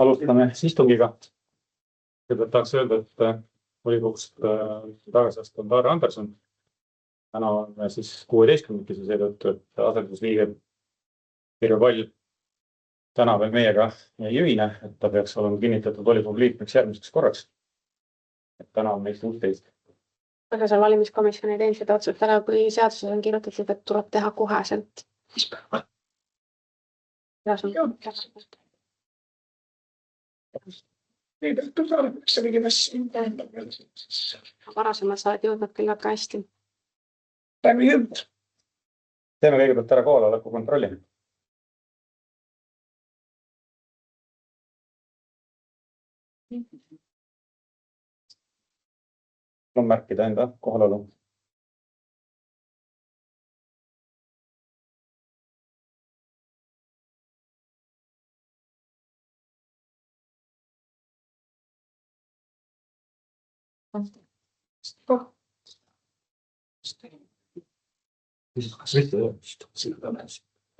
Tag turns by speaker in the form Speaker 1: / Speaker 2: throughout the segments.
Speaker 1: Alustame istungiga. Kõigepealt tahaks öelda, et volikogust tagasi astunud Laura Anderson. Täna on siis 16-kese seetõttu, et asendusliige Pirjo Pall täna veel meiega ei ühine, et ta peaks olema kinnitatud volikogu liikmeks järgmiseks korraks. Et täna on meist 16.
Speaker 2: Aga seal valimiskomisjon ei teinud seda otsust ära, kui seaduses on kirjutatud, et tuleb teha koheselt. Varasemalt sa oled jõudnud küll väga hästi.
Speaker 1: Teeme kõigepealt ära kohaloleku kontrolli. On märkida enda kohalolu.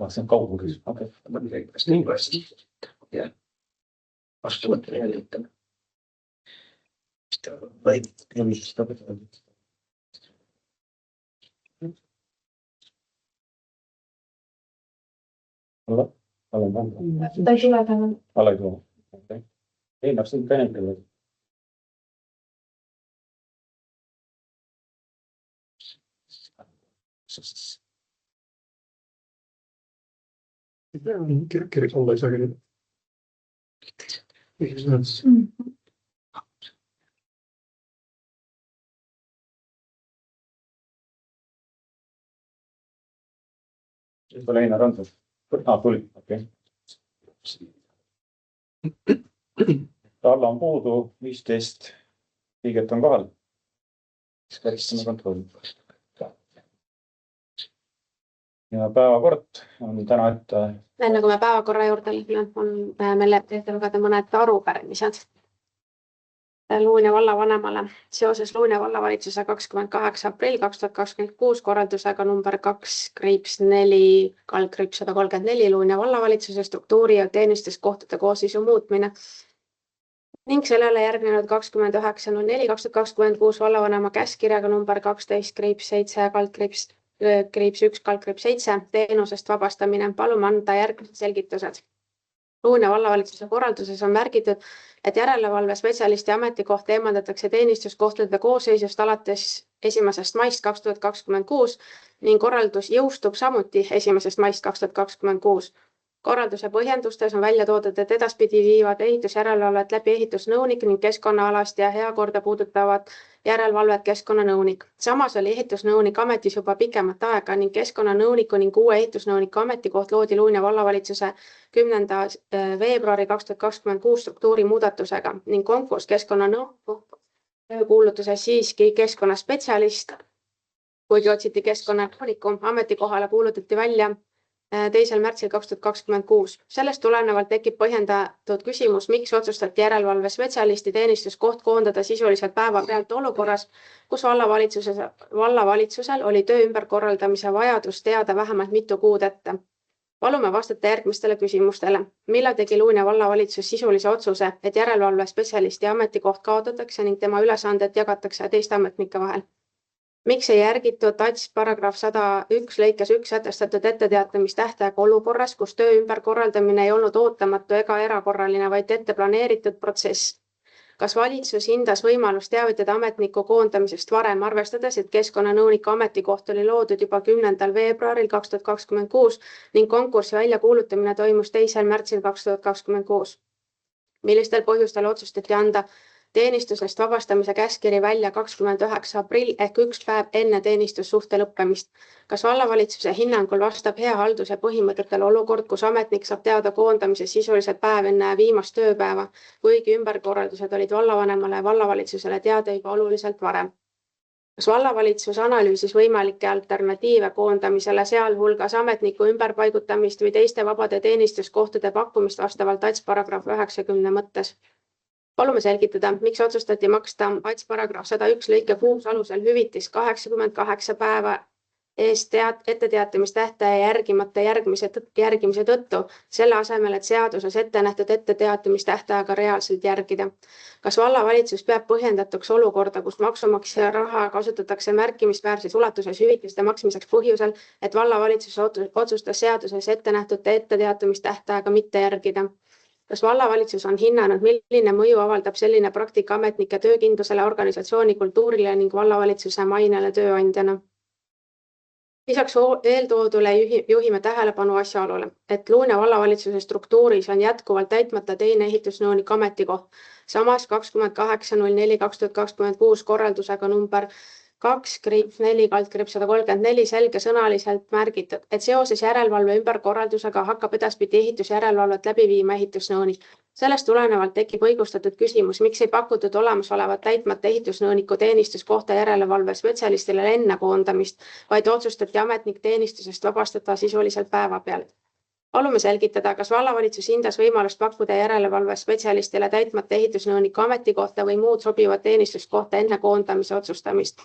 Speaker 1: See on kaugus.
Speaker 3: Vastuvat reaalitame.
Speaker 2: Ta ei tule täna.
Speaker 1: Alla ei tule. Ei, siin käinud.
Speaker 3: Kirjaks olla ei saa küll.
Speaker 1: Leina Randus. Tuli. Okay. Alla on puudu 15 liiget on kohal. Karistame kontrolli. Ja päevakord on täna ette.
Speaker 2: Enne kui me päevakorra juurde on meil ette lugeda mõned arupärimised. Luunja vallavanemale seoses Luunja vallavalitsusega 28. aprill 2026 korraldusega number 2/4/134 Luunja vallavalitsuse struktuuri ja teenistuskohtade koosseisu muutmine ning sellele järgnenud 29.04.2026 vallavanema käskkirjaga number 12/7/1/7 teenusest vabastamine. Palume anda järgmised selgitused. Luunja vallavalitsuse korralduses on märgitud, et järelevalve spetsialisti ametikohta eemaldatakse teenistuskohtade koosseisust alates 1. maist 2026 ning korraldus jõustub samuti 1. maist 2026. Korralduse põhjendustes on välja toodud, et edaspidi viivad ehitusjärelevalvet läbi ehitusnõunik ning keskkonnaalast ja heakorda puudutavad järelevalvet keskkonnanõunik. Samas oli ehitusnõunik ametis juba pikemat aega ning keskkonnanõuniku ning uue ehitusnõuniku ametikoht loodi Luunja vallavalitsuse 10. veebruari 2026 struktuuri muudatusega ning konkurss keskkonnanõuniku töökuulutuse siiski keskkonnaspetsialist, kuigi otsiti keskkonnanõuniku ametikohale kuulutati välja 2. märtsil 2026. Sellest tulenevalt tekib põhjendatud küsimus, miks otsustati järelevalve spetsialisti teenistuskoht koondada sisuliselt päevapealt olukorras, kus vallavalitsusel oli töö ümberkorraldamise vajadus teada vähemalt mitu kuud ette. Palume vastata järgmistele küsimustele. Millal tegi Luunja vallavalitsus sisulise otsuse, et järelevalve spetsialisti ametikoht kaotatakse ning tema ülesanded jagatakse teiste ametnike vahel? Miks ei järgitud TATS paragrahv 101 lõikes 1 sätestatud etteteatamistähtaega olukorras, kus töö ümberkorraldamine ei olnud ootamatu ega erakorraline, vaid ette planeeritud protsess? Kas valitsus hindas võimalust teavitada ametniku koondamisest varem, arvestades, et keskkonnanõuniku ametikoht oli loodud juba 10. veebruaril 2026 ning konkursi väljakuulutamine toimus 2. märtsil 2026? Millistel põhjustel otsustati anda teenistusest vabastamise käskkiri välja 29. aprill ehk üks päev enne teenistussuhte lõppemist? Kas vallavalitsuse hinnangul vastab hea halduse põhimõtetele olukord, kus ametnik saab teada koondamise sisuliselt päev enne viimast tööpäeva, kuigi ümberkorraldused olid vallavanemale ja vallavalitsusele teada juba oluliselt varem? Kas vallavalitsus analüüsis võimalikke alternatiive koondamisele, sealhulgas ametniku ümberpaigutamist või teiste vabade teenistuskohtade pakkumist vastavalt TATS paragrahv 90 mõttes? Palume selgitada, miks otsustati maksta TATS paragrahv 101 lõike 6 alusel hüvitis 88 päeva eest etteteatamistähtaja järgimata järgimise tõttu, selle asemel, et seaduses ette nähtud etteteatamistähtajaga reaalselt järgida. Kas vallavalitsus peab põhjendatuks olukorda, kus maksumaksja raha kasutatakse märkimisväärses ulatuses hüvitiste maksmiseks põhjusel, et vallavalitsus otsustas seaduses ette nähtud etteteatamistähtajaga mitte järgida? Kas vallavalitsus on hinnanud, milline mõju avaldab selline praktika ametnike töökindlusele, organisatsiooni kultuurile ning vallavalitsuse mainele tööandjana? Lisaks eeltoodule juhime tähelepanu asjaolule, et Luunja vallavalitsuse struktuuris on jätkuvalt täitmata teine ehitusnõunik ametikoht. Samas 28.04.2026 korraldusega number 2/4/134 selgesõnaliselt märgitud, et seoses järelevalve ümberkorraldusega hakkab edaspidi ehitusjärelevalvet läbi viima ehitusnõunik. Sellest tulenevalt tekib õigustatud küsimus, miks ei pakutud olemasolevat täitmata ehitusnõuniku teenistuskohta järelevalve spetsialistile enne koondamist, vaid otsustati ametnik teenistusest vabastada sisuliselt päevapeal. Palume selgitada, kas vallavalitsus hindas võimalust pakkuda järelevalve spetsialistile täitmata ehitusnõuniku ametikohta või muud sobivat teenistuskohta enne koondamise otsustamist.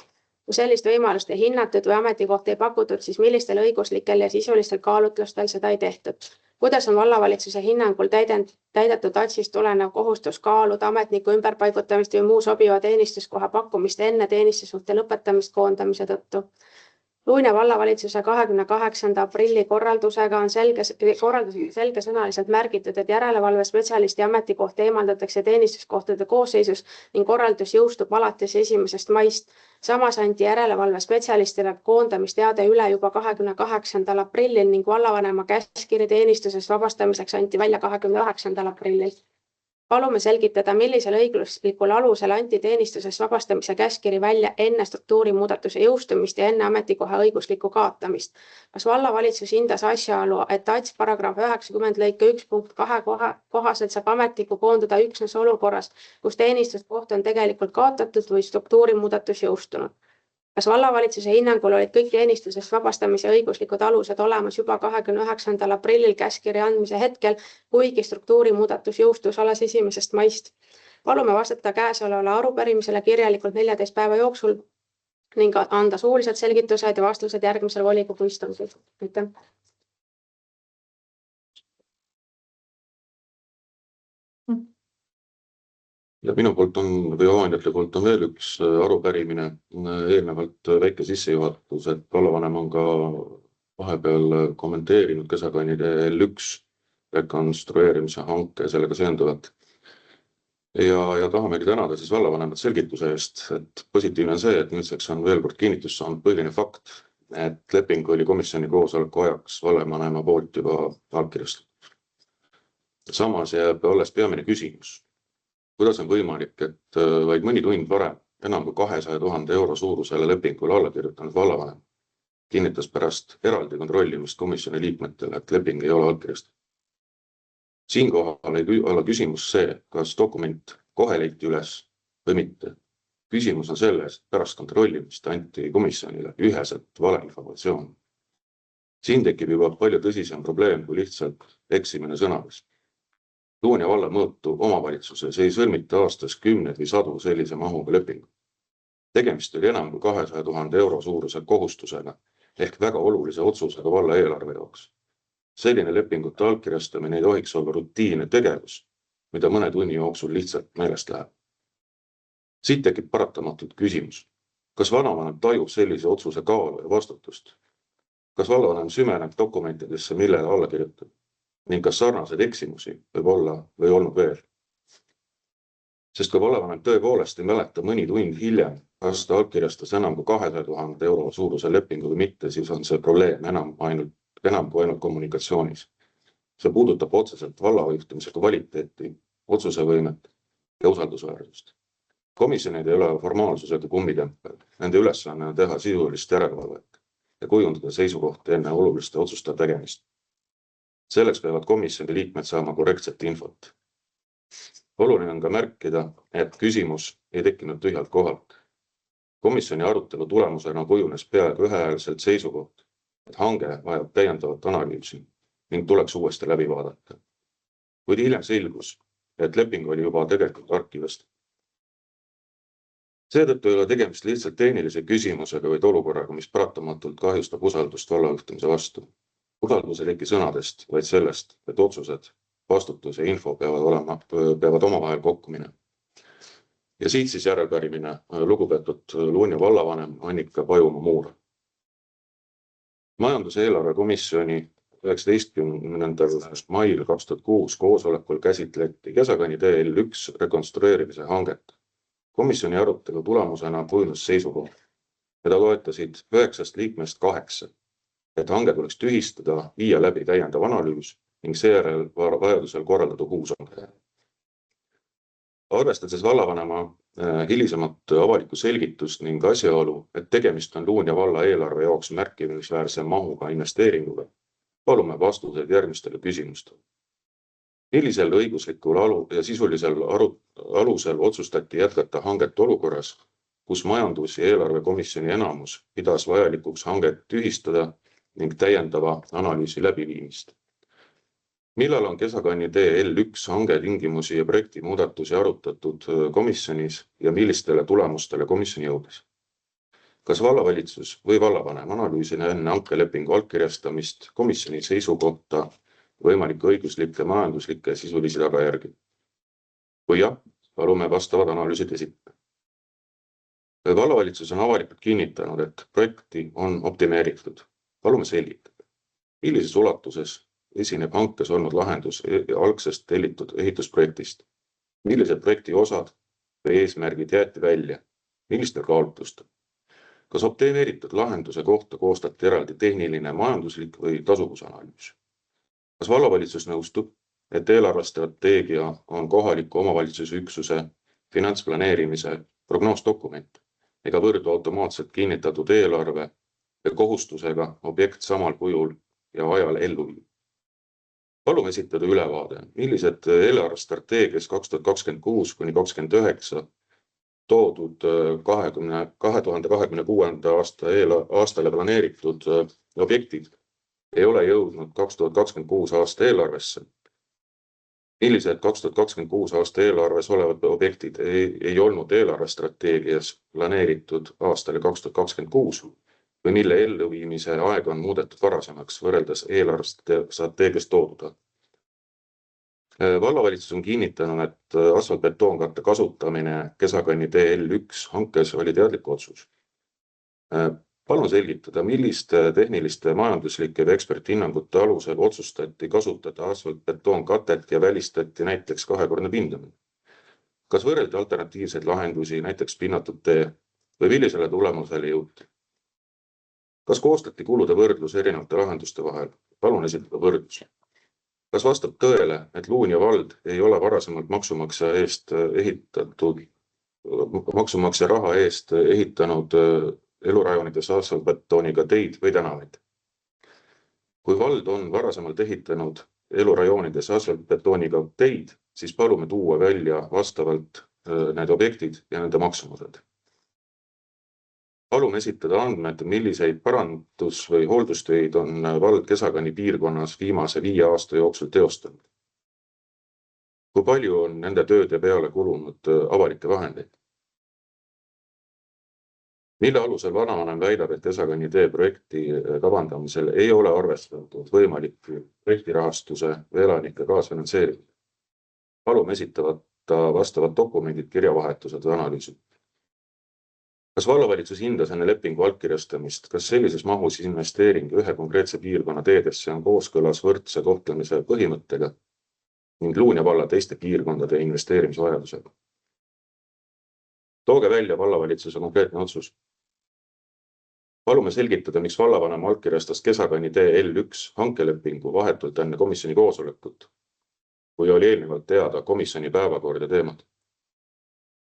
Speaker 2: Kui sellist võimalust ei hinnatud või ametikohta ei pakutud, siis millistel õiguslikel ja sisulistel kaalutlustel seda ei tehtud? Kuidas on vallavalitsuse hinnangul täidetud ATS-ist tulenev kohustus kaaluda ametniku ümberpaigutamist või muu sobiva teenistuskoha pakkumist enne teenistussuhte lõpetamist koondamise tõttu? Luunja vallavalitsuse 28. aprilli korraldusega on selgesõnaliselt märgitud, et järelevalve spetsialisti ametikoht eemaldatakse teenistuskohtade koosseisus ning korraldus jõustub alates 1. maist. Samas anti järelevalve spetsialistile koondamisteade üle juba 28. aprillil ning vallavanema käskkiri teenistusest vabastamiseks anti välja 29. aprillil. Palume selgitada, millisel õiguslikul alusel anti teenistusest vabastamise käskkiri välja enne struktuurimuudatuse jõustumist ja enne ametikoha õiguslikku kaotamist. Kas vallavalitsus hindas asjaolu, et ATS paragrahv 90 lõike 1 punkt 2 kohaselt saab ametniku koonduda üksnes olukorras, kus teenistuskoht on tegelikult kaotatud või struktuurimuudatus jõustunud? Kas vallavalitsuse hinnangul olid kõik teenistusest vabastamise õiguslikud alused olemas juba 29. aprillil käskkirja andmise hetkel, kuigi struktuurimuudatus jõustus alles 1. maist? Palume vastata käesolevale arupärimisele kirjalikult 14 päeva jooksul ning anda suulised selgitused ja vastused järgmisel volikogu istungil. Aitäh!
Speaker 4: Ja minu poolt on või omandjate poolt on veel üks arupärimine, eelnevalt väike sissejuhatus, et vallavanem on ka vahepeal kommenteerinud Kesakannide L1 rekonstrueerimise hanke sellega seonduvat. Ja tahamegi tänada siis vallavanemat selgituse eest, et positiivne on see, et nüüdseks on veel kord kinnitus saanud põhiline fakt, et leping oli komisjoni koosoleku ajaks vallavanema poolt juba allkirjastatud. Samas jääb alles peamine küsimus. Kuidas on võimalik, et vaid mõni tund varem enam kui 200 000 euro suurusele lepingule alla kirjutanud vallavanem kinnitas pärast eraldi kontrollimist komisjoni liikmetele, et leping ei ole allkirjastatud. Siinkohal ei ole küsimus see, kas dokument kohe leiti üles või mitte. Küsimus on selles, et pärast kontrollimist anti komisjonile üheselt valeinformatsioon. Siin tekib juba palju tõsisem probleem kui lihtsalt eksimine sõnades. Luunja valla mõõtu omavalitsuses ei sõlmita aastas 10 või 100 sellise mahuga lepingu. Tegemist oli enam kui 200 000 euro suuruse kohustusega ehk väga olulise otsusega valla eelarve jaoks. Selline lepingute allkirjastamine ei tohiks olla rutiinne tegevus, mida mõne tunni jooksul lihtsalt meelest läheb. Siit tekib paratamatult küsimus. Kas vallavanem tajub sellise otsuse kaalu ja vastutust? Kas vallavanem sümeneb dokumentidesse, millele alla kirjutab? Ning kas sarnaseid eksimusi võib olla või olnud veel? Sest kui vallavanem tõepoolest ei mäleta mõni tund hiljem, kas ta allkirjastas enam kui 200 000 euro suuruse lepingu või mitte, siis on see probleem enam kui ainult kommunikatsioonis. See puudutab otseselt vallajuhtimise kvaliteeti, otsusevõimet ja usaldusväärsust. Komisjonid ei ole formaalsusega kummitempel. Nende ülesanne on teha sisulist järelevalvet ja kujundada seisukohti enne oluliste otsuste tegemist. Selleks peavad komisjoni liikmed saama korrektset infot. Oluline on ka märkida, et küsimus ei tekkinud tühjalt kohalt. Komisjoni arutelu tulemusena kujunes peaaegu ühehäälselt seisukoht, et hange vajab täiendavat analüüsi ning tuleks uuesti läbi vaadata. Kuid hiljem selgus, et leping oli juba tegelikult arkiivist. Seetõttu ei ole tegemist lihtsalt tehnilise küsimusega, vaid olukorraga, mis paratamatult kahjustab usaldust vallajuhtimise vastu. Usaldus ei teki sõnadest, vaid sellest, et otsused, vastutus ja info peavad omavahel kokku minema. Ja siit siis järelpärimine lugupeetud Luunja vallavanem Annika Pajumaa-Muur. Majanduse eelarvekomisjoni 19. mail 2006 koosolekul käsitleti Kesakani tee L1 rekonstrueerimise hanget. Komisjoni arutelu tulemusena kujunes seisukoht, mida toetasid 9 liikmest 8, et hange tuleks tühistada, viia läbi täiendav analüüs ning seejärel vajadusel korraldada uus hange. Arvestades vallavanema hilisemat avalikku selgitust ning asjaolu, et tegemist on Luunja valla eelarve jaoks märkimisväärse mahuga investeeringuga, palume vastuseid järgmistele küsimustele. Millisel õiguslikul ja sisulisel alusel otsustati jätkata hanget olukorras, kus majandus- ja eelarvekomisjoni enamus pidas vajalikuks hanget tühistada ning täiendava analüüsi läbiviimist? Millal on Kesakani tee L1 hange tingimusi ja projekti muudatusi arutatud komisjonis ja millistele tulemustele komisjoni jõudis? Kas vallavalitsus või vallavanem analüüsin enne hankelepingu allkirjastamist komisjoni seisukohta võimalikke õiguslikke, majanduslikke ja sisulisi tagajärgi? Kui jah, palume vastavad analüüsid esitada. Vallavalitsus on avalikult kinnitanud, et projekti on optimeeritud. Palume selgitada, millises ulatuses esineb hankes olnud lahendus algsest tellitud ehitusprojektist, millised projekti osad või eesmärgid jäeti välja, millistel kaalutlustel? Kas optimeeritud lahenduse kohta koostati eraldi tehniline, majanduslik või tasuvusanalüüs? Kas vallavalitsus nõustub, et eelarvestrateegia on kohaliku omavalitsuse üksuse finantsplaneerimise prognoosdokument ega võrdu automaatselt kinnitatud eelarve ja kohustusega objekt samal kujul ja ajal ellu viia? Palume esitada ülevaade, millised eelarvestrateegias 2026–2029 toodud 2026. aastale planeeritud objektid ei ole jõudnud 2026. aasta eelarvesse. Millised 2026. aasta eelarves olevad objektid ei olnud eelarvestrateegias planeeritud aastale 2026 või mille elluviimise aeg on muudetud varasemaks võrreldes eelarvestrateegias tooduga. Vallavalitsus on kinnitanud, et asfaltbetoonkatte kasutamine Kesakani tee L1 hankes oli teadlik otsus. Palun selgitada, milliste tehniliste, majanduslike või eksperthinnangute alusel otsustati kasutada asfaltbetoonkatet ja välistati näiteks kahekordne pindamine. Kas võrreldi alternatiivseid lahendusi, näiteks pinnatud tee või millisele tulemusele jõuti? Kas koostati kulude võrdlus erinevate lahenduste vahel? Palun esitada võrdlus. Kas vastab tõele, et Luunja vald ei ole varasemalt maksumaksja raha eest ehitanud elurajoonides asfaltbetooniga teid või tänavaid? Kui vald on varasemalt ehitanud elurajoonides asfaltbetooniga teid, siis palume tuua välja vastavalt need objektid ja nende maksumused. Palume esitada andmed, milliseid parandus- või hooldustöid on vald Kesakani piirkonnas viimase 5 aasta jooksul teostanud. Kui palju on nende tööde peale kulunud avalikke vahendeid? Mille alusel vallavanem väidab, et Kesakani tee projekti kavandamisel ei ole arvestatud võimaliku projektirahastuse või elanike kaasfinantseerimine? Palume esitada vastavad dokumendid, kirjavahetused või analüüsid. Kas vallavalitsus hindas enne lepingu allkirjastamist, kas sellises mahus investeering ühe konkreetse piirkonna teedesse on kooskõlas võrdse kohtlemise põhimõttega ning Luunja valla teiste piirkondade investeerimisvajadusega? Tooge välja vallavalitsuse konkreetne otsus. Palume selgitada, miks vallavanem allkirjastas Kesakani tee L1 hankelepingu vahetult enne komisjoni koosolekut, kui oli eelnevalt teada komisjoni päevakord ja teemad.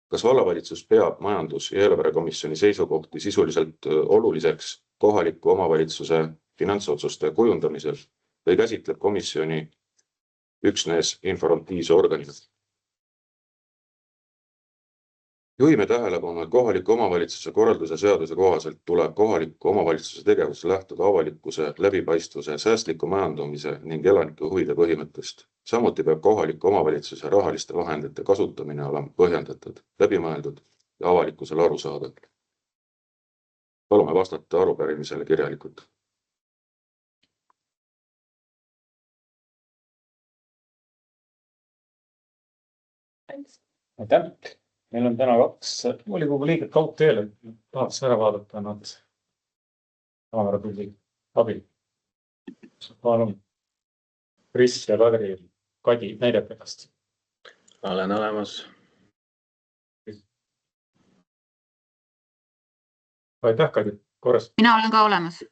Speaker 4: Kas vallavalitsus peab majandus- ja eelarvekomisjoni seisukohti sisuliselt oluliseks kohaliku omavalitsuse finantsotsuste kujundamisel või käsitleb komisjoni üksnes informatiivse organina? Juhime tähelepanu, et kohaliku omavalitsuse korralduse seaduse kohaselt tuleb kohaliku omavalitsuse tegevus lähtuda avalikkuse, läbipaistvuse, säästliku majandamise ning elanike huvide põhimõttest. Samuti peab kohaliku omavalitsuse rahaliste vahendite kasutamine olema põhjendatud, läbimõeldud ja avalikkusele arusaadav. Palume vastata arupärimisele kirjalikult.
Speaker 1: Aitäh. Meil on täna 2 volikogu liiget kaugteel, tahaks ära vaadata nad kaamerapildi abil. Palun, Kris ja Kadri, Kadi, näidake ennast.
Speaker 5: Olen olemas.
Speaker 1: Aitäh, Kadi, korras.
Speaker 6: Mina olen ka olemas.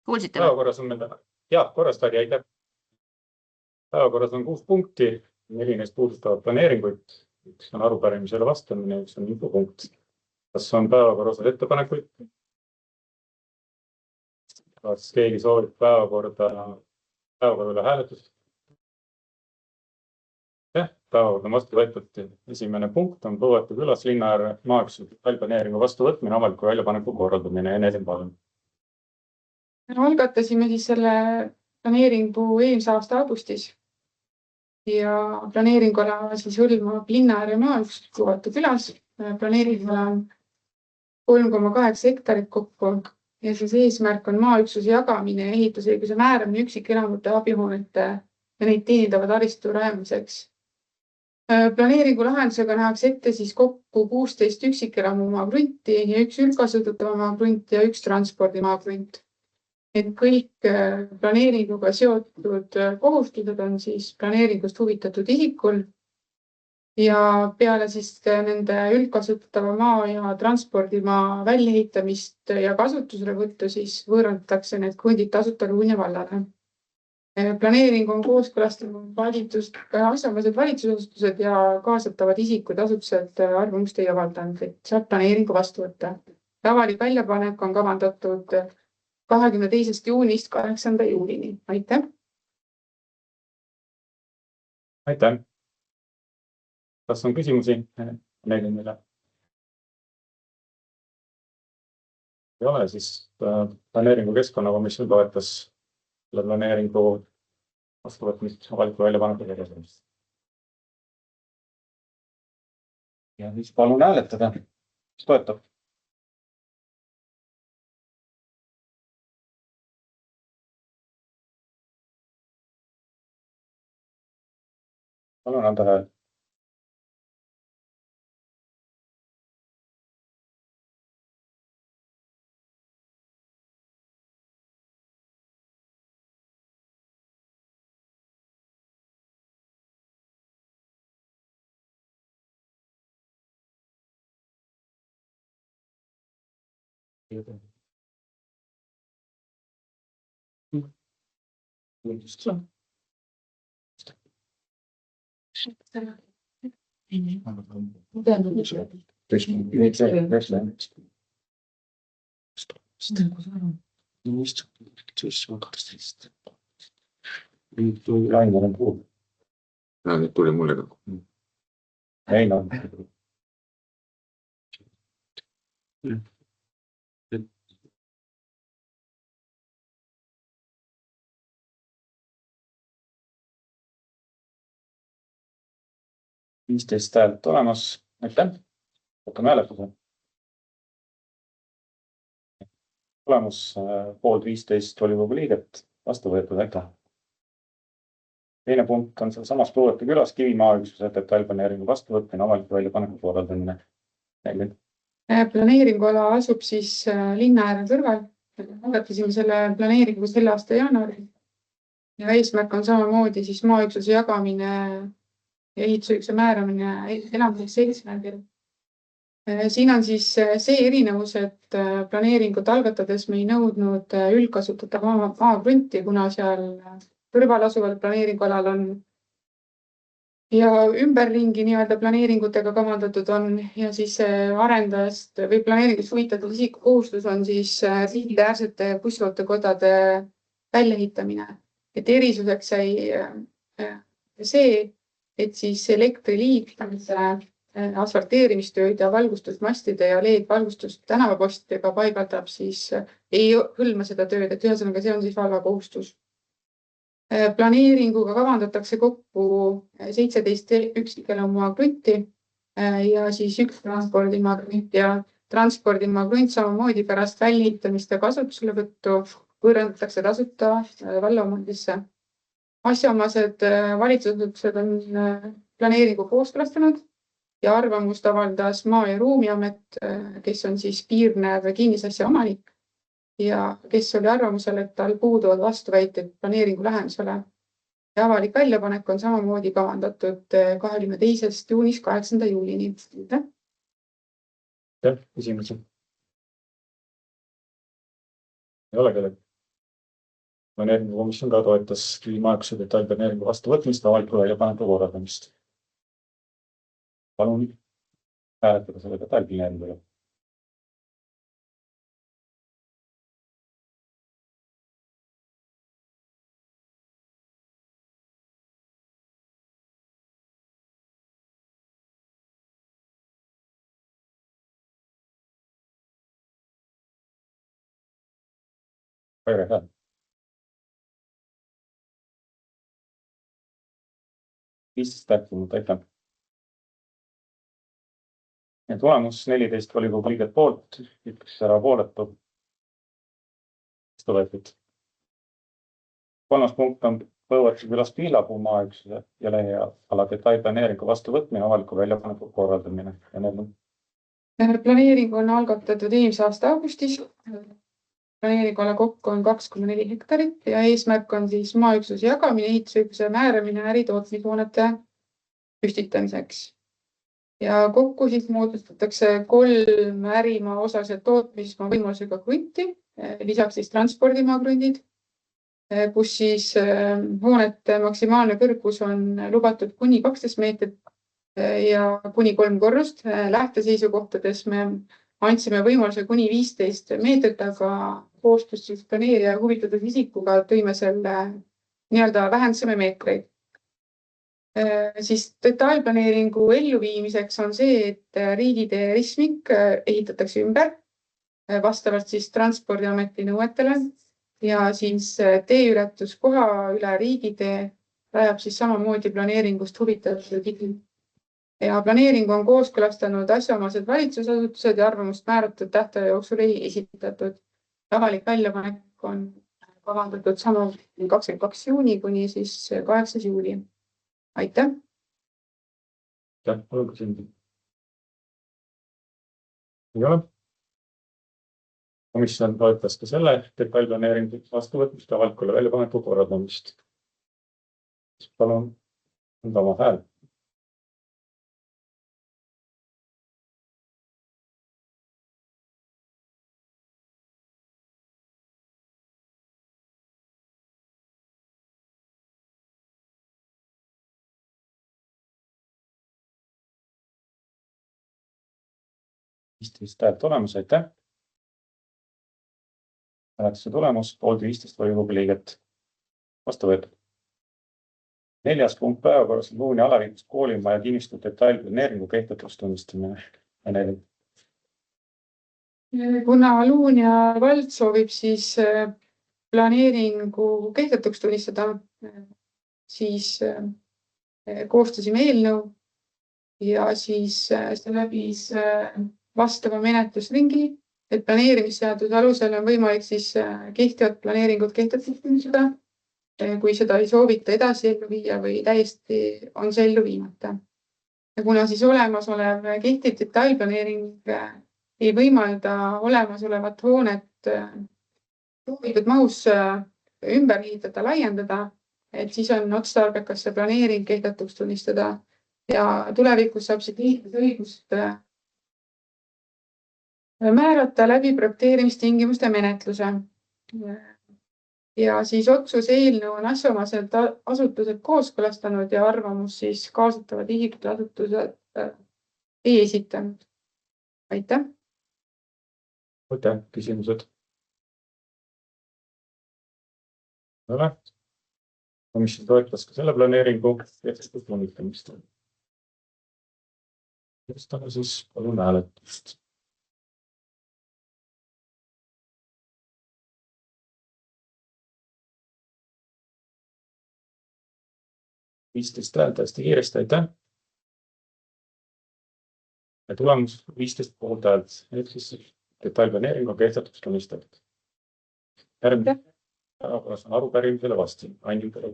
Speaker 6: Kuulsite või?
Speaker 1: Päevakorras on meil korras, Kadi, aitäh. Päevakorras on 6 punkti, 4 neist puudutavad planeeringuid. Üks on arupärimisele vastamine, üks on infopunkt. Kas on päevakorras ettepanekuid? Kas keegi soovib päevakorda üle hääletust? Päevakord on vastu võetud. Esimene punkt on Põuetu külas Linnaääre maaüksus detailplaneeringu vastuvõtmine, avaliku väljapaneku korraldamine. Ene Silm.
Speaker 7: Algatasime siis selle planeeringu eelmise aasta augustis ja planeeringuala siis hõlmab Linnaääre maaüksus Põuetu külas. Planeeringula on 3,8 hektarit kokku ja siis eesmärk on maaüksuse jagamine ja ehitusõiguse määramine üksikelamute abihoonete ja neid teenindava taristu rajamiseks. Planeeringu lahendusega nähakse ette siis kokku 16 üksikelamu maagrunti ja 1 üldkasutatav maagrunt ja 1 transpordimaagrunt. Et kõik planeeringuga seotud kohustused on siis planeeringust huvitatud isikul ja peale siis nende üldkasutatava maa ja transpordimaa väljaehitamist ja kasutuselevõttu siis võõrandatakse need krundid tasuta Ruunja vallale. Planeering on kooskõlastanud asjaomased valitsusasutused ja kaasatavad isikud asutused arvamust ei avaldanud, et saab planeeringu vastu võtta. Avalik väljapanek on kavandatud 22. juunist 8. juulini. Aitäh!
Speaker 1: Aitäh! Kas on küsimusi neile? Ei ole, siis planeeringu keskkonnakomisjon toetas selle planeeringu vastuvõtmist avaliku väljapaneku tegemisest. Ja siis palun hääletada. Mis toetab? Palun anda hääl.
Speaker 4: Nüüd tuli mulle ka.
Speaker 1: Ei, no. Viisteist häält olemas. Aitäh. Võtame hääletuse. Tulemus poolt 15 volikogu liiget vastu võetud. Aitäh. Teine punkt on seal samas Põuetu külas Kivimaaüksuse detailplaneeringu vastuvõtmine, avaliku väljapaneku korraldamine.
Speaker 7: Planeeringuala asub siis Linnaääre kõrval. Algatasime selle planeeringu selle aasta jaanuaril. Ja eesmärk on samamoodi siis maaüksuse jagamine ja ehitusõiguse määramine elamiseks eesmärgil. Siin on siis see erinevus, et planeeringut algatades me ei nõudnud üldkasutatav maagrunti, kuna seal kõrval asuval planeeringualal on ja ümberringi nii-öelda planeeringutega kavandatud on ja siis arendajast või planeeringust huvitatud isiku kohustus on siis riigiäärsete bussootekodade väljaehitamine. Et erisuseks sai see, et siis elektriliikluse asfalteerimistööd ja valgustusmastide ja LED-valgustust tänavapostidega paigaldab, siis ei hõlma seda tööd, et ühesõnaga see on siis valvakohustus. Planeeringuga kavandatakse kokku 17 üksikelamu maagrunti ja siis üks transpordimaa krunt ja transpordimaa krunt samamoodi pärast väljaehitamist ja kasutuselevõttu võõrandatakse tasuta valla omandisse. Asjaomased valitsusüksused on planeeringu kooskõlastanud ja arvamust avaldas Maa- ja Ruumiamet, kes on siis piirnev kinnisasja omanik ja kes oli arvamusel, et tal puuduvad vastuväited planeeringu lähenemisele. Ja avalik väljapanek on samamoodi kavandatud 22. juunist 8. juulini.
Speaker 1: Küsimusi? Ei ole kedagi. Planeeringukomisjon ka toetas majutuse detailplaneeringu vastuvõtmist, avaliku väljapaneku korraldamist. Palun hääletada selle detailplaneeringuga. Väga hea. Täpsemalt, aitäh. Ja tulemus 14 volikogu liiget poolt, üks erapooletu. Kolmas punkt on Põuertsi külas Pihlapuu maaüksuse ja lähiala detailplaneeringu vastuvõtmine, avaliku väljapaneku korraldamine. Ja need on
Speaker 7: Planeering on algatatud eelmise aasta augustis. Planeeringuala kokku on 2,4 hektarit ja eesmärk on siis maaüksuse jagamine, ehitusõiguse määramine äritootmishoonete püstitamiseks. Ja kokku siis moodustatakse 3 ärimaa osaselt tootmismaa võimalusega krunti, lisaks siis transpordimaa krundid, kus siis hoonete maksimaalne kõrgus on lubatud kuni 12 meetrit ja kuni 3 korrust. Lähteseisukohtades me andsime võimaluse kuni 15 meetrit, aga koostöös siis planeerija huvitatud isikuga tõime selle vähendasime meetreid. Siis detailplaneeringu elluviimiseks on see, et riigitee ristmik ehitatakse ümber vastavalt siis Transpordiameti nõuetele ja siis teeületuskoha üle riigitee rajab siis samamoodi planeeringust huvitatud isik. Ja planeeringu on kooskõlastanud asjaomased valitsusasutused ja arvamust määratud tähtaja jooksul ei esitatud. Avalik väljapanek on kavandatud samamoodi 22. juuni kuni siis 8. juuli. Aitäh!
Speaker 1: Ei ole. Komisjon toetas ka selle detailplaneeringu vastuvõtmist, avalikule väljapaneku korraldamist. Palun anda oma hääl. Häält olemas, aitäh. Hääletuse tulemus poolt 15 volikogu liiget. Vastu võetud. 4. punkt päevakorras on Luuni alaviikus koolimaja kinnistu detailplaneeringu kehtetuks tunnistamine.
Speaker 7: Kuna Luunia vald soovib siis planeeringu kehtetuks tunnistada, siis koostasime eelnõu ja siis see läbis vastava menetlusringi, et planeerimisseaduse alusel on võimalik siis kehtivat planeeringut kehtetuks tunnistada, kui seda ei soovita edasi ellu viia või täiesti on see ellu viimata. Ja kuna siis olemasolev kehtiv detailplaneering ei võimalda olemasolevat hoonet soovitud mahus ümber ehitada, laiendada, et siis on otstarbekas see planeering kehtetuks tunnistada ja tulevikus saab see ehitusõigust määrata läbi projekteerimistingimuste menetluse. Ja siis otsuse eelnõu on asjaomased asutused kooskõlastanud ja arvamus siis kaasatavad isikud asutused ei esitanud. Aitäh!
Speaker 1: Aitäh! Küsimused? Komisjon toetas ka selle planeeringu kehtetuks tunnistamist. Siis palun hääletust. Häält hästi kiiresti, aitäh. ja tulemus 15 poolthäält ehk siis detailplaneering on kehtetuks tunnistatud. Järgmine päevakorras on arupärimisele vastu. Ain Pere.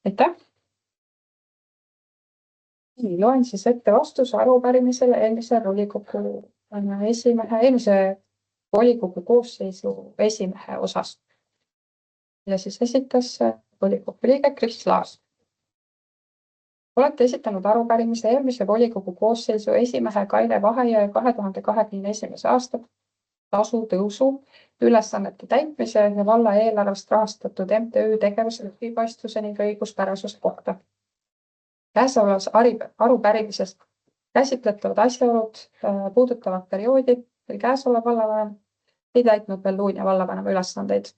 Speaker 7: aitäh. Loen siis ette vastuse arupärimisele eelmise volikogu koosseisu esimehe osas. Ja siis esitas volikogu liige Kris Laas. Olete esitanud arupärimise eelmise volikogu koosseisu esimehe Kaire Vahejõe 2021. aasta tasu tõusu, ülesannete täitmise ja valla eelarvest rahastatud MTÜ tegevuse läbipaistvuse ning õiguspärasuse kohta. Käesolevas arupärimises käsitletavad asjaolud puudutavad perioodi, mil käesolev vallavanem ei täitnud veel Luunja vallavanema ülesandeid.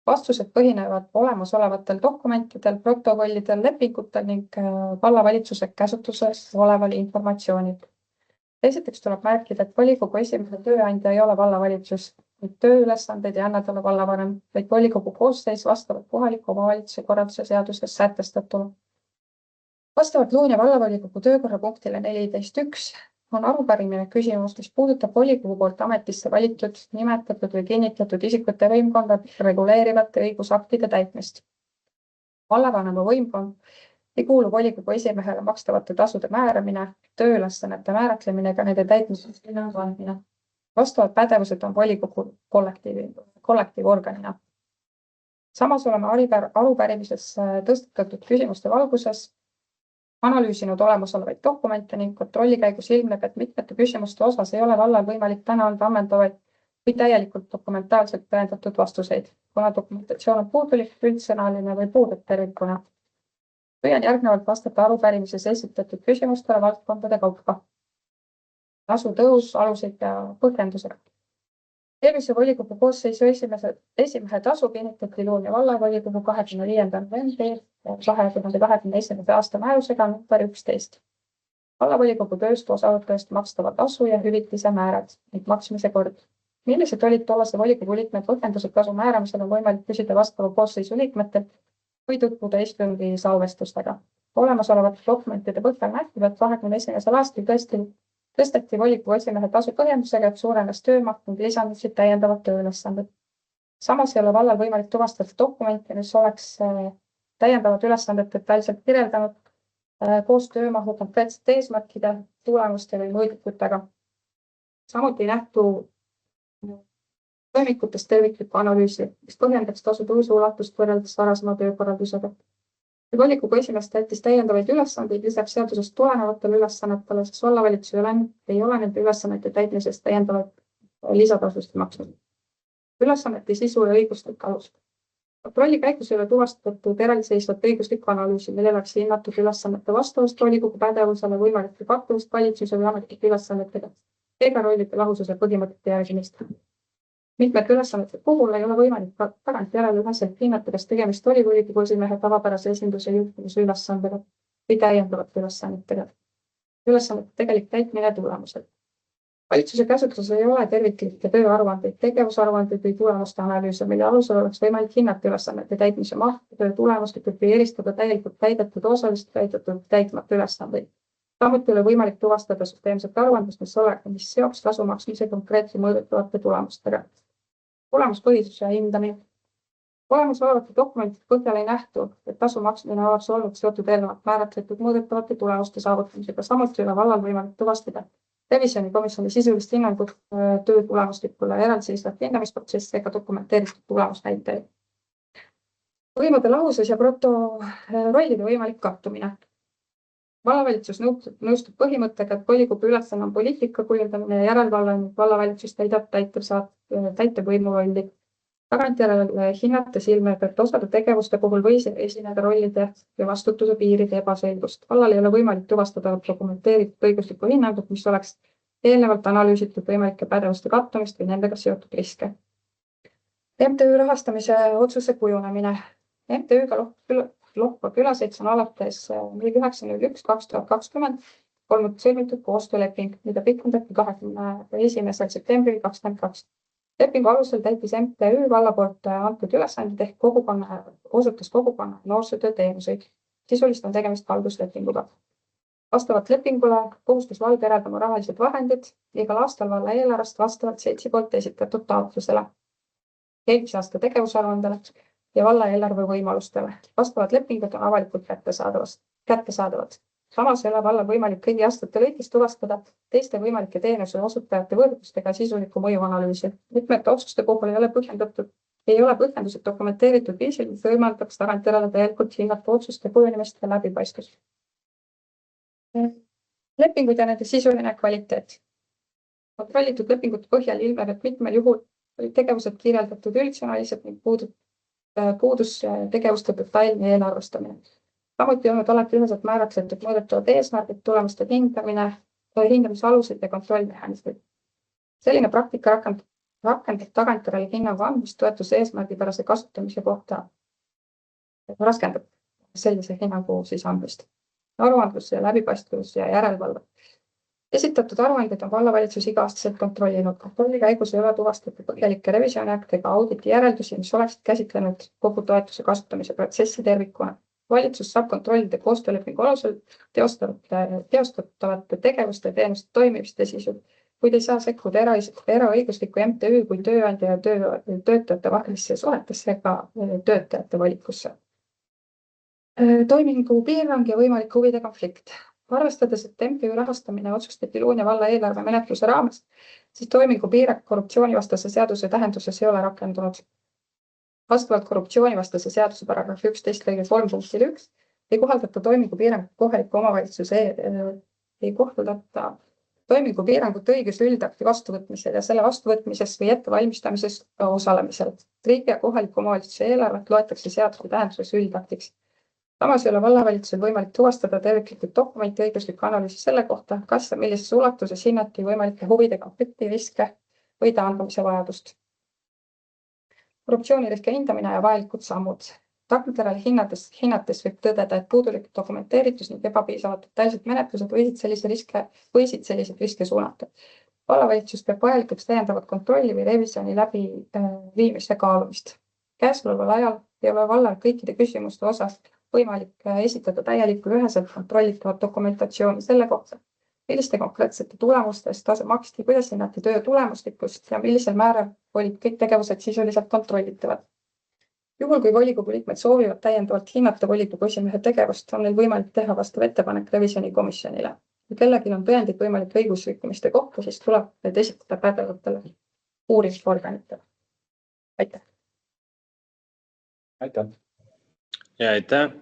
Speaker 7: Vastused põhinevad olemasolevatel dokumentidel, protokollidel, lepingutel ning vallavalitsuse käsutuses oleval informatsioonil. Esiteks tuleb märkida, et volikogu esimehe tööandja ei ole vallavalitsus, nüüd tööülesandeid ei anna talle vallavanem, vaid volikogu koosseis vastavalt kohaliku omavalitsuse korralduse seaduses sätestatuna. Vastavalt Luunja vallavolikogu töökorra punktile 14.1 on arupärimine küsimus, mis puudutab volikogu poolt ametisse valitud, nimetatud või kinnitatud isikute võimkonda reguleerivate õigusaktide täitmist. Vallavanema võimkond ei kuulu volikogu esimehele makstavate tasude määramine, tööülesannete määratlemine ega nende täitmisest hinnangu andmine. Vastavad pädevused on volikogu kollektiivorganina. Samas oleme arupärimises tõstatatud küsimuste valguses analüüsinud olemasolevaid dokumente ning kontrolli käigus ilmneb, et mitmete küsimuste osas ei ole vallal võimalik täna anda ammendavaid või täielikult dokumentaalselt tõendatud vastuseid, kuna dokumentatsioon on puudulik, üldsõnaline või puudub tervikuna. Püüan järgnevalt vastata arupärimises esitatud küsimustele valdkondade kaupa. Tasu tõus, alused ja põhjendused. Eelmise volikogu koosseisu esimehe tasu kinnitati Luunja vallavolikogu 25. novembri 2021. aasta määrusega number 11. Vallavolikogu tööst osavõtu eest makstava tasu ja hüvitise määrad ning maksmise kord. Millised olid tollase volikogu liikme põhjendused tasu määramisel on võimalik küsida vastava koosseisu liikmetelt või tutvuda istungi salvestustega. Olemasolevate dokumentide põhjal nähtub, et 2021. aastal tõsteti volikogu esimehe tasu põhjendusega, et suurenes töömaht ning lisandusid täiendavad tööülesanded. Samas ei ole vallal võimalik tuvastada dokumenti, mis oleks täiendavad ülesanded detailselt kirjeldanud koos töömahu konkreetsete eesmärkide, tulemuste või mõõdikutega. Samuti ei nähtu toimikutest terviklikku analüüsi, mis põhjendaks tasu tõusu ulatust võrreldes varasema töökorraldusega. Volikogu esimees täitis täiendavaid ülesandeid lisaks seadusest tulenevatele ülesannetele, sest vallavalitsusel ei ole nende ülesannete täitmisest täiendavaid lisatasusid maksnud. Ülesannete sisu ja õiguslik alus. Kontrolli käigus ei ole tuvastatud eraldiseisvat õiguslikku analüüsi, millel oleks hinnatud ülesannete vastavust volikogu pädevusele, võimalikku kattuvust valitsuse või ametlike ülesannetega ega rollide lahususe põhimõtete järgimist. Mitmete ülesannete puhul ei ole võimalik tagantjärele üheselt hinnata, kas tegemist oli volikogu esimehe tavapärase esinduse juhtimise ülesandega või täiendavate ülesannetega. Ülesannete tegelik täitmine ja tulemused. Valitsuse käsutuses ei ole terviklikke tööaruandeid, tegevusaruandeid või tulemuste analüüse, mille alusel oleks võimalik hinnata ülesannete täitmise mahtu, töö tulemuslikult või eristada täielikult täidetud, osaliselt täidetud, täitmata ülesandeid. Samuti ei ole võimalik tuvastada süsteemset aruandlust, mis seoks tasu maksmise konkreetse mõõdetavate tulemustega. Tulemuspõhisuse hindamine. Olemasolevate dokumentide põhjal ei nähtu, et tasu maksmine oleks olnud seotud eelnevalt määratletud mõõdetavate tulemuste saavutamisega. Samuti ei ole vallal võimalik tuvastada revisjonikomisjoni sisulist hinnangut töö tulemuslikule eraldiseisvat hindamisprotsessi ega dokumenteeritud tulemusnäitajaid. Võimude lahusus ja protorollide võimalik kattumine. Vallavalitsus nõustub põhimõttega, et volikogu ülesanne on poliitika kujundamine ja järelevalve ning vallavalitsus täidab täitevvõimu rolli. Tagantjärele hinnates ilmneb, et osade tegevuste puhul võis esineda rollide ja vastutuse piiride ebaselgust. Vallal ei ole võimalik tuvastada dokumenteeritud õiguslikku hinnangut, mis oleks eelnevalt analüüsitud võimalike pädevuste kattumist või nendega seotud riske. MTÜ rahastamise otsuse kujunemine. MTÜ-ga Lohva külaseits on alates 09.01.2020 olnud sõlmitud koostööleping, mida pikendati 21. septembril 2022. Lepingu alusel täitis MTÜ valla poolt antud ülesanded ehk osutas kogukonna noorsootöö teenuseid. Sisuliselt on tegemist halduslepinguga.
Speaker 6: Vastavalt lepingule kohustus vald eraldama rahalised vahendid igal aastal valla eelarvest vastavalt seltsi poolt esitatud taotlusele, eelmise aasta tegevusaruandele ja valla eelarve võimalustele. Vastavad lepingud on avalikult kättesaadavad. Samas ei ole vallal võimalik kõigi aastate lõikes tuvastada teiste võimalike teenuse osutajate võrdlustega sisuliku mõjuanalüüsi. Mitmete otsuste puhul ei ole põhjendused dokumenteeritud viisil, mis võimaldaks tagantjärele täielikult hinnata otsuste kujunemist ja läbipaistvust. Lepingud ja nende sisuline kvaliteet. Kontrollitud lepingute põhjal ilmneb, et mitmel juhul olid tegevused kirjeldatud üldsõnaliselt ning puudus tegevuste detailne eelarvestamine. Samuti ei olnud alati üheselt määratletud mõõdetavad eesmärgid, tulemuste hindamise alused ja kontrollmehhanismid. Selline praktika rakendab tagantjärele hinnangu andmist toetuse eesmärgipärase kasutamise kohta, raskendab sellise hinnangu siis andmist. Aruandlus ja läbipaistvus ja järelevalve. Esitatud aruanded on vallavalitsus iga-aastaselt kontrollinud. Kontrolli käigus ei ole tuvastatud põhjalikke revisjoniakte ega auditi järeldusi, mis oleksid käsitlenud kogu toetuse kasutamise protsessi tervikuna. Valitsus saab kontrollida koostöölepingu alusel teostatavate tegevuste ja teenuste toimimist ja sisu, kuid ei saa sekkuda eraõigusliku MTÜ kui tööandja ja töötajate vahelisse suhetesse ega töötajate valikusse. Toimingu piirang ja võimalik huvide konflikt. Arvestades, et MTÜ rahastamine otsustati Luunja valla eelarve menetluse raames, siis toimingu piirang korruptsioonivastase seaduse tähenduses ei ole rakendunud. Vastavalt korruptsioonivastase seaduse paragrahv 11 lõige 3 punktile 1 ei kohaldata toimingu piirangut kohaliku omavalitsuse toimingupiirangut õiguse üldakti vastuvõtmisel ja selle vastuvõtmises või ettevalmistamises osalemisel. Riigi ja kohaliku omavalitsuse eelarvet loetakse seaduse tähenduses üldaktiks. Samas ei ole vallavalitsusel võimalik tuvastada terviklikult dokumenti õiguslikku analüüsi selle kohta, kas ja millises ulatuses hinnati võimalike huvide konflikti riske või taandamise vajadust. Korruptsiooniriske hindamine ja vajalikud sammud. Tagantjärele hinnates võib tõdeda, et puudulik dokumenteeritus ning ebapiisavad detailsed menetlused võisid selliseid riske suunata. Vallavalitsus peab vajalikuks täiendavat kontrolli või revisjoni läbiviimise kaalumist. Käesoleval ajal ei ole vallal kõikide küsimuste osas võimalik esitada täielikku üheselt kontrollitavat dokumentatsiooni selle kohta, milliste konkreetsete tulemuste eest tase maksti, kuidas hinnati töö tulemuslikkust ja millisel määral olid kõik tegevused sisuliselt kontrollitavad. Juhul, kui volikogu liikmed soovivad täiendavalt hinnata volikogu esimehe tegevust, on neil võimalik teha vastav ettepanek revisjonikomisjonile. Kui kellelgi on tõendid võimalike õigusrikkumiste kohta, siis tuleb need esitada pädevatele uurimisorganitele. Aitäh!
Speaker 1: Aitäh!
Speaker 5: Ja aitäh!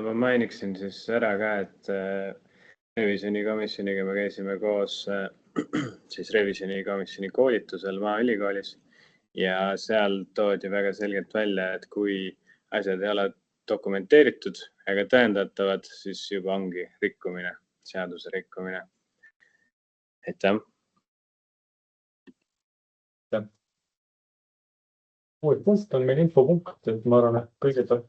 Speaker 5: Ma mainiksin siis ära ka, et revisjonikomisjoniga me käisime koos siis revisjonikomisjoni koolitusel Maaülikoolis ja seal toodi väga selgelt välja, et kui asjad ei ole dokumenteeritud ega tõendatavad, siis juba ongi rikkumine, seaduse rikkumine. Aitäh!
Speaker 1: Uued punkt on meil infopunkt, et ma arvan, et kõigepealt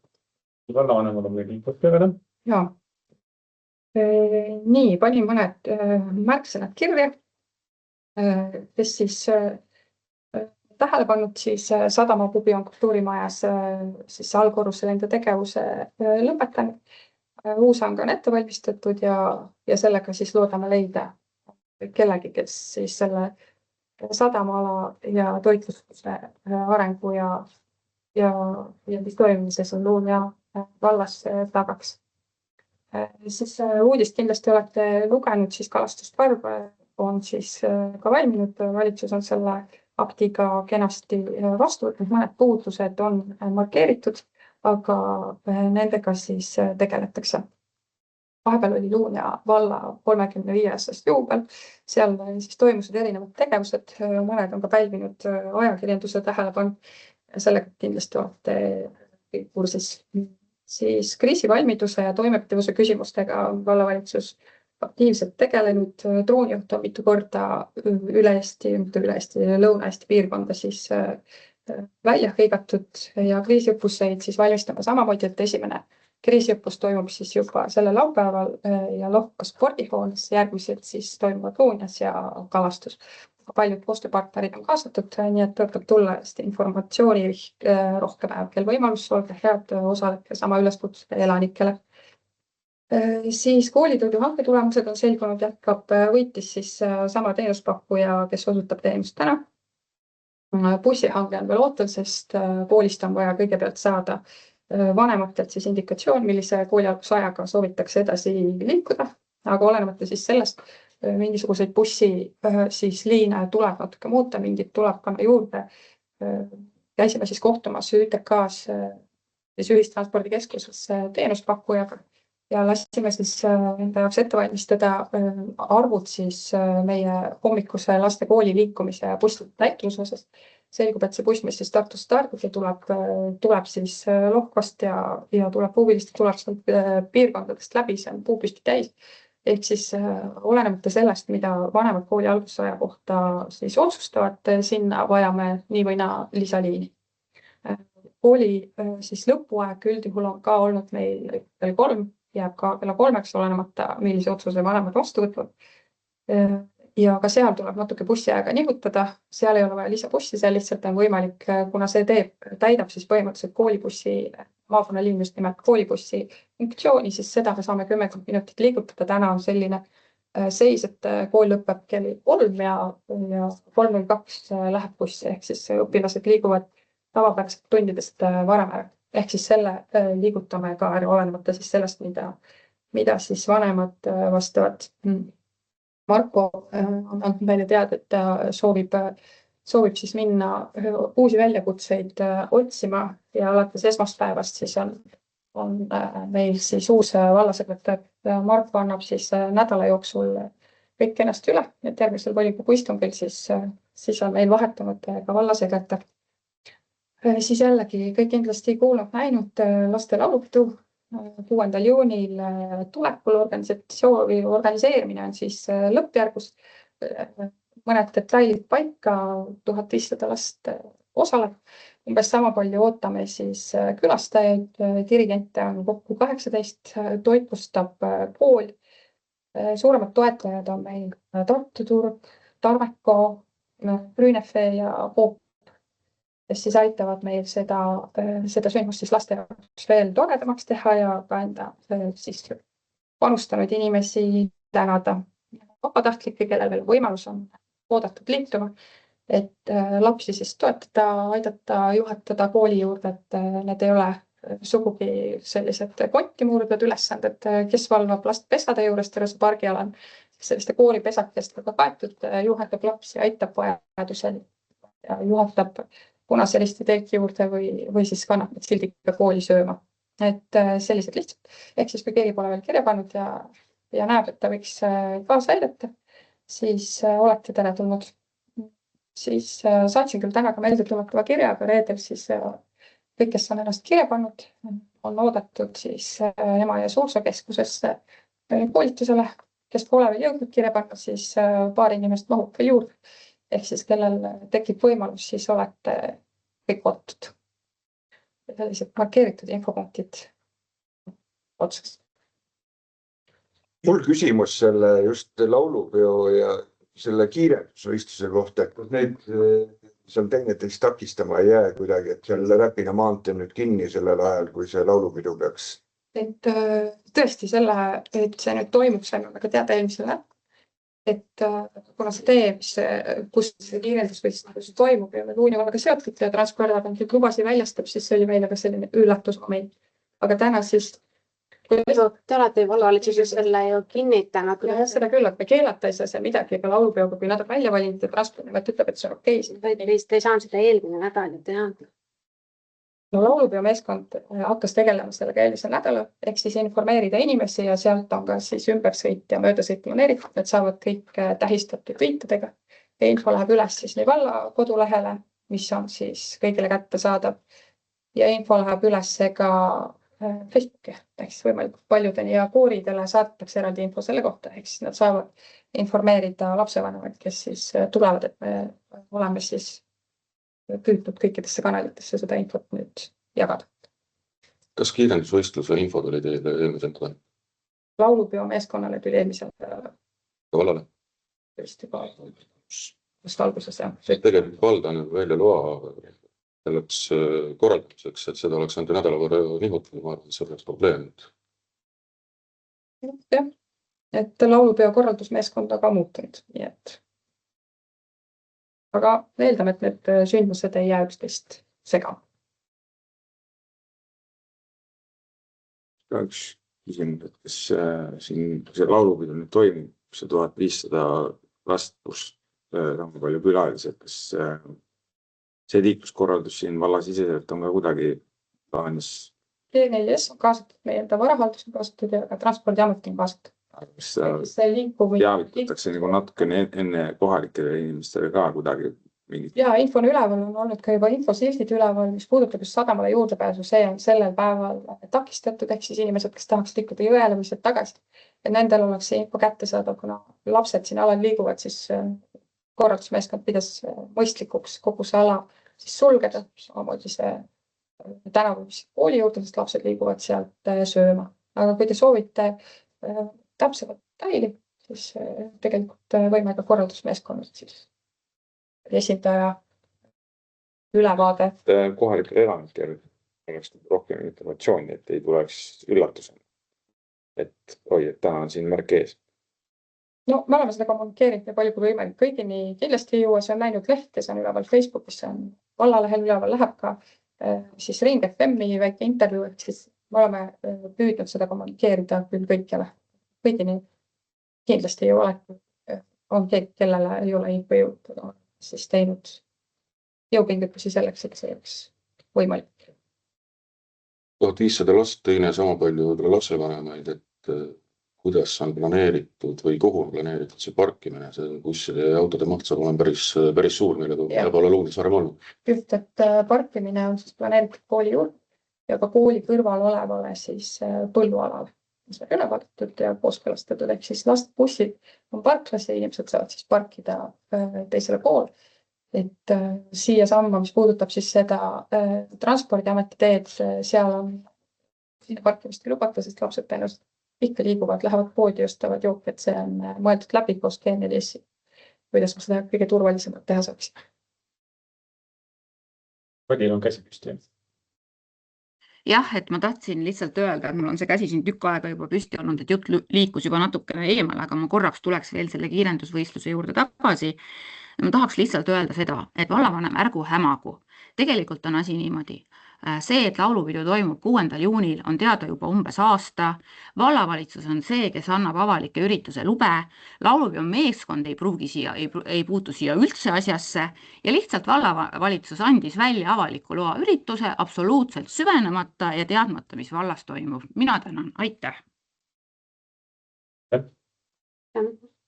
Speaker 1: vallavanemal on meil infot jagada.
Speaker 6: Jaa. Nii, panin mõned märksõnad kirja, kes siis tähele pannud siis Sadamapubi on kultuurimajas siis allkorrusel enda tegevuse lõpetanud. Uusang on ette valmistatud ja sellega siis loodame leida kellegi, kes siis selle sadamaala ja toitlustuse arengu ja siis toimimises on Luunja vallas tagaks. Siis uudist kindlasti olete lugenud, siis kalastusparv on siis ka valminud. Valitsus on selle aktiga kenasti vastu võtnud, mõned puudused on markeeritud, aga nendega siis tegeletakse. Vahepeal oli Luunja valla 35-aastast juubel, seal siis toimusid erinevad tegevused, mõned on ka pälvinud ajakirjanduse tähelepanu, sellega kindlasti olete kursis. Siis kriisivalmiduse ja toimepidevuse küsimustega on vallavalitsus aktiivselt tegelenud. Droonijuht on mitu korda Lõuna-Eesti piirkonda siis välja hõigatud ja kriisiõppuseid siis valmistame samamoodi, et esimene kriisiõppus toimub siis juba sellel laupäeval ja Lohka spordihoones, järgmised siis toimuvad Luunjas ja kalastus. Paljud koostööpartnerid on kaasatud, nii et tõotab tulla informatsiooni rohkem, kel võimalus, olge head, osalete sama üleskutsuda elanikele. Siis koolitoidu hanke tulemused on selgunud, jätkab võitis siis sama teenuspakkuja, kes osutab teenust täna. Bussihange on veel ootel, sest koolist on vaja kõigepealt saada vanematelt siis indikatsioon, millise koolialgusajaga soovitakse edasi liikuda, aga olenemata siis sellest, mingisuguseid bussi siis liine tuleb natuke muuta, mingid tuleb panna juurde. Käisime siis kohtumas ÜTK-s siis ühistranspordikeskuses teenuspakkujaga ja lasime siis enda jaoks ette valmistada arvud siis meie hommikuse laste kooli liikumise ja bussi täitluse osas. Selgub, et see buss, mis siis Tartust stardib ja tuleb siis Lohkast ja tuleb Puuvilist, tuleb sealt piirkondadest läbi, see on puupüsti täis. Ehk siis olenemata sellest, mida vanemad kooli algusaja kohta siis otsustavad, sinna vajame nii või naa lisaliini. Kooli siis lõpuaeg üldjuhul on ka olnud meil kell 3, jääb ka kella 3-ks, olenemata millise otsuse vanemad vastu võtavad. Ja ka seal tuleb natuke bussiaega nihutada, seal ei ole vaja lisabussi, seal lihtsalt on võimalik, kuna see täidab siis põhimõtteliselt koolibussi, maakonnaliin just nimelt koolibussi funktsiooni, siis seda me saame 10 minutit liigutada. Täna on selline seis, et kool lõpeb kell 3 ja 3:02 läheb bussi, ehk siis õpilased liiguvad tavapäraselt tundidest varem ära. Ehk siis selle liigutame ka ära, olenemata siis sellest, mida siis vanemad vastavad. Marko on andnud meile teada, et ta soovib siis minna uusi väljakutseid otsima ja alates esmaspäevast siis on meil siis uus vallasekretär. Marko annab siis nädala jooksul kõik ennast üle, et järgmisel volikogu istungil siis on meil vahetunud ka vallasekretär. Siis jällegi kõik kindlasti kuulnud näinud laste laulupidu 6. juunil tulekul. Organisatsiooni organiseerimine on siis lõppjärgus, mõned detailid paika, 1500 last osaleb. Umbes sama palju ootame siis külastajaid, dirigente on kokku 18, toitlustab kool. Suuremad toetajad on meil Tartu Turg, Tarveko, Brünefe ja Coop, kes siis aitavad meil seda sündmust siis laste jaoks veel toredamaks teha ja ka enda siis panustanud inimesi tänada. Vabatahtlikke, kellel veel võimalus on oodatud liituma, et lapsi siis toetada, aidata, juhatada kooli juurde, et need ei ole sugugi sellised konti murdvad ülesanded, kes valvab last pesade juures terve pargialal, selliste koolipesakestega kaetud, juhatab lapsi, aitab vajadusel ja juhatab punaseliste telki juurde või siis kannab need sildiga kooli sööma. Et sellised lihtsalt. Ehk siis, kui keegi pole veel kirja pannud ja näeb, et ta võiks kaasa aidata, siis olete teretulnud. Siis saatsin küll täna ka meelde tuletava kirja, aga reedel siis kõik, kes on ennast kirja pannud, on oodatud siis ema- ja suursokeskusesse koolitusele, kes pole veel jõudnud kirja panna, siis paar inimest mahub veel juurde. Ehk siis, kellel tekib võimalus, siis olete kõik oodatud. Sellised markeeritud infopunktid otsas.
Speaker 8: Mul küsimus selle just laulupeo ja selle kiirendusvõistluse kohta, et need seal teineteist takistama ei jää kuidagi, et seal Räpina maantee nüüd kinni sellel ajal, kui see laulupidu peaks.
Speaker 6: Et tõesti et see nüüd toimub, saime me ka teada eelmisel nädalal. Et kuna see tee, kus see kiirendusvõistlus toimub ja Luunivalaga seotud ja Transpordiamet lubasi väljastab, siis see oli meile ka selline üllatusmoment. Aga täna siis
Speaker 2: Te olete vallavalitsuses selle ju kinnitanud.
Speaker 6: Ja seda küll, et me keelata ei saa seal midagi, aga laulupeoga, kui nad on välja valinud ja Transpordiamet ütleb, et see on okei.
Speaker 2: Te ei saanud seda eelmine nädal ju teha.
Speaker 6: No laulupeo meeskond hakkas tegelema sellega eelmisel nädalal, ehk siis informeerida inimesi ja sealt on ka siis ümbersõit ja möödasõit planeeritud, need saavad kõik tähistatud viitadega. Info läheb üles siis nii valla kodulehele, mis on siis kõigile kättesaadav ja info läheb üles ka Facebooki, ehk siis võimalikult paljudeni ja kooridele saadetakse eraldi info selle kohta, ehk siis nad saavad informeerida lapsevanemaid, kes siis tulevad, et me oleme siis püüdnud kõikidesse kanalitesse seda infot nüüd jagada.
Speaker 4: Kas kiirendusvõistluse info tuli teile eelmisel nädalal?
Speaker 6: Laulupeo meeskonnale tuli eelmisel nädalal.
Speaker 4: Vallale?
Speaker 6: Just alguses, jah.
Speaker 4: Tegelikult vald on välja loa selleks korraldamiseks, et seda oleks nädala võrra nihutada, ma arvan, et see oleks probleem.
Speaker 6: jah, et laulupeo korraldusmeeskond on ka muutunud, nii et. Aga eeldame, et need sündmused ei jää üksteist segama.
Speaker 9: Ka üks küsimus, et kas siin see laulupidu nüüd toimub, see 1500 last pluss väga palju külalisi, et kas see liikluskorraldus siin vallasiseselt on ka kuidagi plaanis?
Speaker 6: T4S on kaasatud, meie enda varahaldus on kaasatud ja ka Transpordiamet on kaasatud.
Speaker 9: Kas
Speaker 6: See liikumine.
Speaker 9: teavitatakse nagu natukene enne kohalikele inimestele ka kuidagi mingit?
Speaker 6: Ja info on üleval, on olnud ka juba infosildid üleval, mis puudutab just sadamale juurdepääsu, see on sellel päeval takistatud, ehk siis inimesed, kes tahaks liikuda jõele või sealt tagasi. Ja nendel oleks see info kätte saada, kuna lapsed siin alal liiguvad, siis korraldusmeeskond pidas mõistlikuks kogu see ala siis sulgeda, samamoodi see tänavu kooli juurde, sest lapsed liiguvad sealt sööma. Aga kui te soovite täpsemalt detaili, siis tegelikult võime ka korraldusmeeskonnast siis esindaja ülevaade.
Speaker 9: Kohalikel elanikel oleks rohkem informatsiooni, et ei tuleks üllatusena. Et oi, et täna on siin märk ees.
Speaker 6: No me oleme seda kommunikeerinud nii palju kui võimalik. Kõigini kindlasti ei jõua, see on läinud leht ja see on üleval Facebookis, see on vallalehel üleval, läheb ka siis Ring FM-i väike intervjuu, et siis me oleme püüdnud seda kommunikeerida küll kõikjale. Kõigini kindlasti ei ole, on keegi, kellele ei ole info jõudnud, siis teinud jõupingutusi selleks, et see oleks võimalik.
Speaker 4: 1500 last, teine sama palju lapsevanemaid, et kuidas on planeeritud või kuhu on planeeritud see parkimine, see busside ja autode maht saab olema päris suur, mille pole Luunis varem olnud.
Speaker 6: Just, et parkimine on siis planeeritud kooli juurde ja ka kooli kõrval olevale siis põllualale. Mis on üle vaadatud ja kooskõlastatud, ehk siis lastbussid on parklas ja inimesed saavad siis parkida teisele poole. Et siia samma, mis puudutab siis seda Transpordiameti teed, seal on sinna parkimist ei lubata, sest lapsed tõenäoliselt ikka liiguvad, lähevad poodi, ostavad jooki, et see on mõeldud läbi koos T4S-i. Kuidas ma seda kõige turvalisemalt teha saaksin?
Speaker 1: Padil on käsi püsti.
Speaker 10: Jah, et ma tahtsin lihtsalt öelda, et mul on see käsi siin tükk aega juba püsti olnud, et jutt liikus juba natukene eemal, aga ma korraks tuleks veel selle kiirendusvõistluse juurde tagasi. Ma tahaks lihtsalt öelda seda, et vallavanem ärgu hämagu. Tegelikult on asi niimoodi. See, et laulupidu toimub 6. juunil, on teada juba umbes aasta. Vallavalitsus on see, kes annab avalike ürituse lube. Laulupeo meeskond ei puutu siia üldse asjasse ja lihtsalt vallavalitsus andis välja avaliku loa ürituse absoluutselt süvenemata ja teadmata, mis vallas toimub. Mina tänan, aitäh!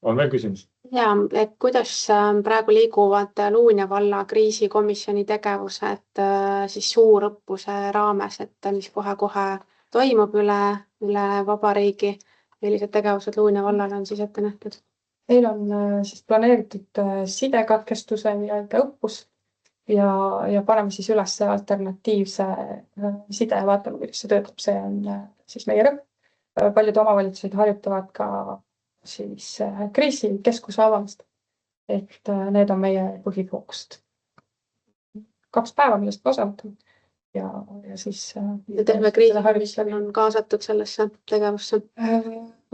Speaker 1: On veel küsimus?
Speaker 2: Ja, et kuidas praegu liiguvad Luunja valla kriisikomisjoni tegevused siis suurõppuse raames, et mis kohe-kohe toimub üle vabariigi, millised tegevused Luunja vallal on siis ette nähtud?
Speaker 6: Meil on siis planeeritud sidekatkestuse õppus ja paneme siis üles alternatiivse side ja vaatame, kuidas see töötab. See on siis meie rõhk. Paljud omavalitsused harjutavad ka siis kriisikeskuse avamist, et need on meie põhifookused. 2 päeva, millest ma osa võtan ja siis...
Speaker 2: Terve kriisikomisjon on kaasatud sellesse tegevusse?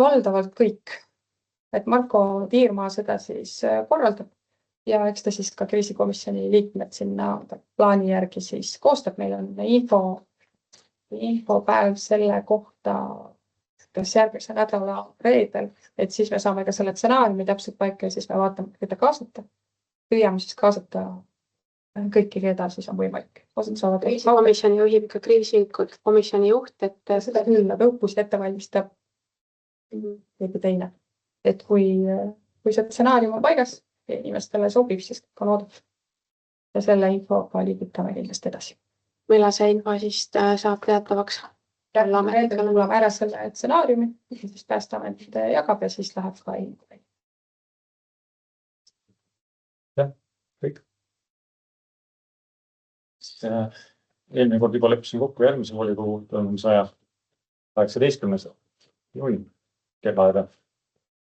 Speaker 6: Valdavalt kõik. Et Marko Tiirmaa seda siis korraldab ja eks ta siis ka kriisikomisjoni liikmed sinna plaani järgi siis koostab. Meil on infopäev selle kohta kas järgmise nädala reedel, et siis me saame ka selle stsenaariumi täpselt paika ja siis me vaatame, keda kaasata. Püüame siis kaasata kõiki, keda siis on võimalik.
Speaker 2: Kriisikomisjoni juhib ka kriisikomisjoni juht, et
Speaker 6: seda küll, aga õppusi ette valmistab keegi teine. Et kui see stsenaarium on paigas ja inimestele sobib, siis on oodatud. Ja selle infoga liigutame kindlasti edasi.
Speaker 2: Millal see info siis saab teatavaks?
Speaker 6: Reedel kuulame ära selle stsenaariumi, siis Päästeamet jagab ja siis läheb ka info.
Speaker 1: Jah, kõik. Eelmine kord juba leppisin kokku järgmise volikogu toimumise aja 18. juuni kella aega.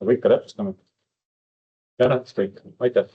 Speaker 1: Aga ikka täpsustame. Ja nähtis kõik. Aitäh!